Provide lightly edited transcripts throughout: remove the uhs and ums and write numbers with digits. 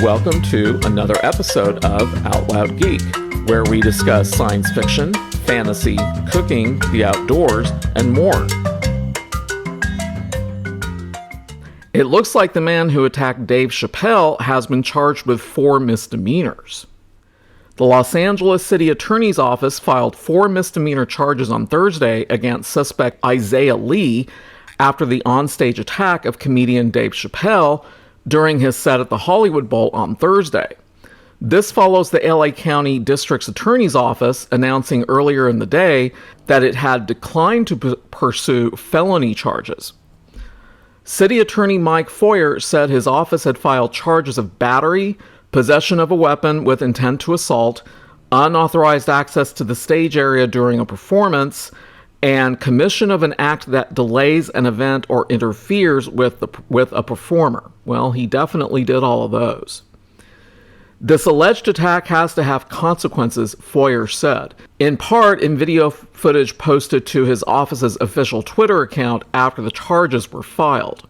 Welcome to another episode of Out Loud Geek, where we discuss science fiction, fantasy, cooking, the outdoors, and more. It looks like the man who attacked Dave Chappelle has been charged with 4 misdemeanors. The Los Angeles City Attorney's Office filed 4 misdemeanor charges on Thursday against suspect Isaiah Lee after the onstage attack of comedian Dave Chappelle during his set at the Hollywood Bowl on Thursday. This follows the LA County District's Attorney's Office announcing earlier in the day that it had declined to pursue felony charges. City Attorney Mike Foyer said his office had filed charges of battery, possession of a weapon with intent to assault, unauthorized access to the stage area during a performance, and commission of an act that delays an event or interferes with a performer. Well, he definitely did all of those. This alleged attack has to have consequences, Foyer said, in part in video footage posted to his office's official Twitter account after the charges were filed.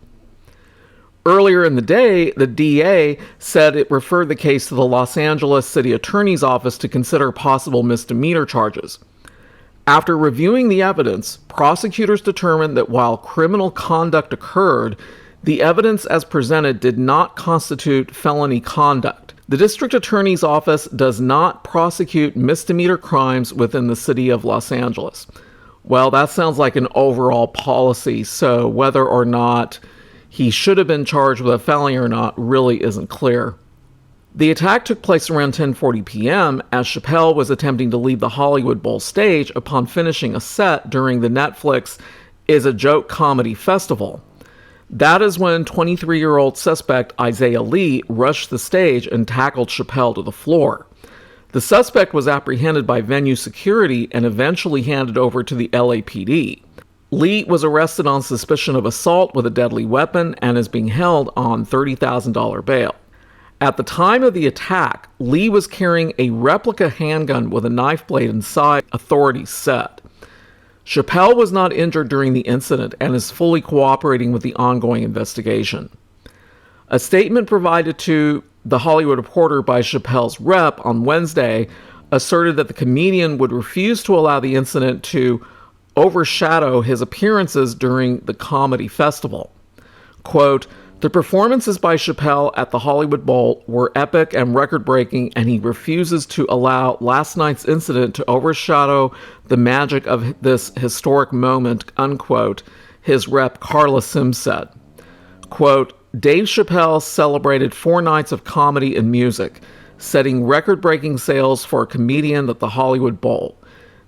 Earlier in the day, the DA said it referred the case to the Los Angeles City Attorney's Office to consider possible misdemeanor charges. After reviewing the evidence, prosecutors determined that while criminal conduct occurred, the evidence as presented did not constitute felony conduct. The district attorney's office does not prosecute misdemeanor crimes within the city of Los Angeles. Well, that sounds like an overall policy, so whether or not he should have been charged with a felony or not really isn't clear. The attack took place around 10:40 p.m. as Chappelle was attempting to leave the Hollywood Bowl stage upon finishing a set during the Netflix Is a Joke comedy festival. That is when 23-year-old suspect Isaiah Lee rushed the stage and tackled Chappelle to the floor. The suspect was apprehended by venue security and eventually handed over to the LAPD. Lee was arrested on suspicion of assault with a deadly weapon and is being held on $30,000 bail. At the time of the attack, Lee was carrying a replica handgun with a knife blade inside, authorities said. Chappelle was not injured during the incident and is fully cooperating with the ongoing investigation. A statement provided to The Hollywood Reporter by Chappelle's rep on Wednesday asserted that the comedian would refuse to allow the incident to overshadow his appearances during the comedy festival. Quote, "The performances by Chappelle at the Hollywood Bowl were epic and record-breaking, and he refuses to allow last night's incident to overshadow the magic of this historic moment," unquote, his rep Carla Sims said. Quote, "Dave Chappelle celebrated 4 nights of comedy and music, setting record-breaking sales for a comedian at the Hollywood Bowl.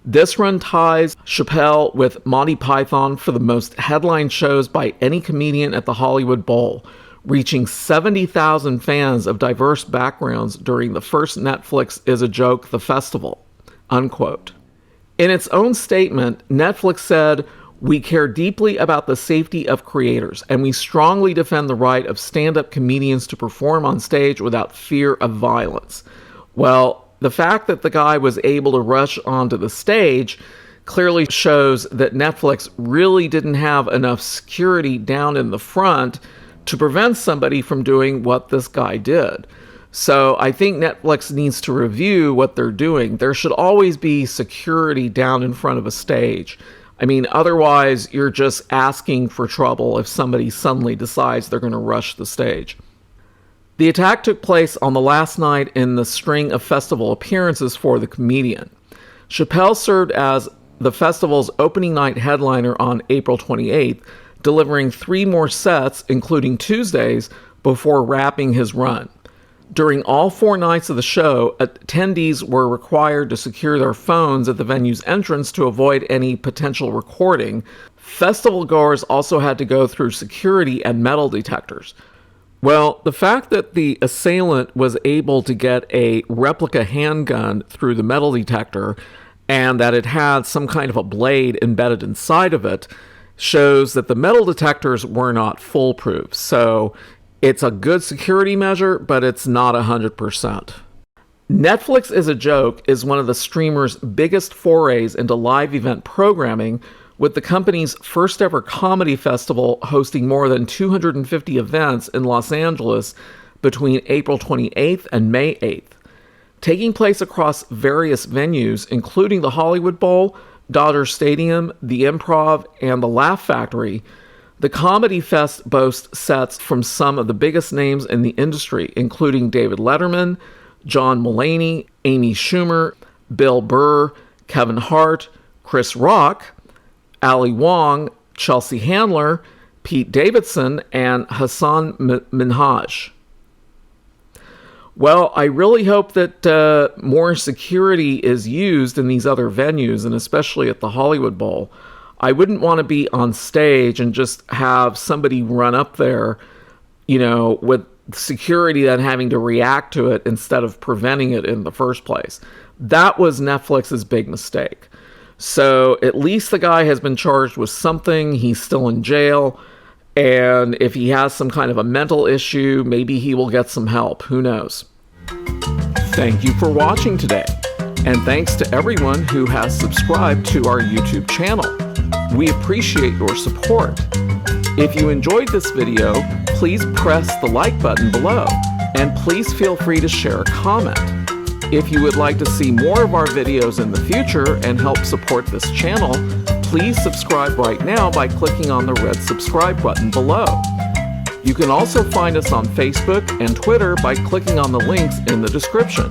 This run ties Chappelle with Monty Python for the most headline shows by any comedian at the Hollywood Bowl, reaching 70,000 fans of diverse backgrounds during the first Netflix Is a Joke the festival," unquote. In its own statement, Netflix said, "We care deeply about the safety of creators, and we strongly defend the right of stand-up comedians to perform on stage without fear of violence." Well, the fact that the guy was able to rush onto the stage clearly shows that Netflix really didn't have enough security down in the front to prevent somebody from doing what this guy did. So I think Netflix needs to review what they're doing. There should always be security down in front of a stage. I mean, otherwise you're just asking for trouble if somebody suddenly decides they're going to rush the stage. The attack took place on the last night in the string of festival appearances for the comedian. Chappelle served as the festival's opening night headliner on April 28th, delivering 3 more sets, including Tuesdays, before wrapping his run. During all 4 nights of the show, attendees were required to secure their phones at the venue's entrance to avoid any potential recording. Festival goers also had to go through security and metal detectors. Well, the fact that the assailant was able to get a replica handgun through the metal detector and that it had some kind of a blade embedded inside of it shows that the metal detectors were not foolproof. So it's a good security measure, but it's not 100%. Netflix Is a Joke is one of the streamer's biggest forays into live event programming, with the company's first ever comedy festival hosting more than 250 events in Los Angeles between April 28th and May 8th, taking place across various venues, including the Hollywood Bowl, Dodger Stadium, the Improv, and the Laugh Factory. The Comedy Fest boasts sets from some of the biggest names in the industry, including David Letterman, John Mulaney, Amy Schumer, Bill Burr, Kevin Hart, Chris Rock, Ali Wong, Chelsea Handler, Pete Davidson, and Hassan Minhaj. Well, I really hope that more security is used in these other venues, and especially at the Hollywood Bowl. I wouldn't want to be on stage and just have somebody run up there, with security then having to react to it instead of preventing it in the first place. That was Netflix's big mistake. So at least the guy has been charged with something. He's still in jail. And if he has some kind of a mental issue, maybe he will get some help. Who knows? Thank you for watching today. And thanks to everyone who has subscribed to our YouTube channel. We appreciate your support. If you enjoyed this video, please press the like button below. And please feel free to share a comment. If you would like to see more of our videos in the future and help support this channel, please subscribe right now by clicking on the red subscribe button below. You can also find us on Facebook and Twitter by clicking on the links in the description.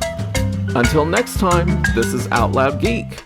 Until next time, this is Out Loud Geek.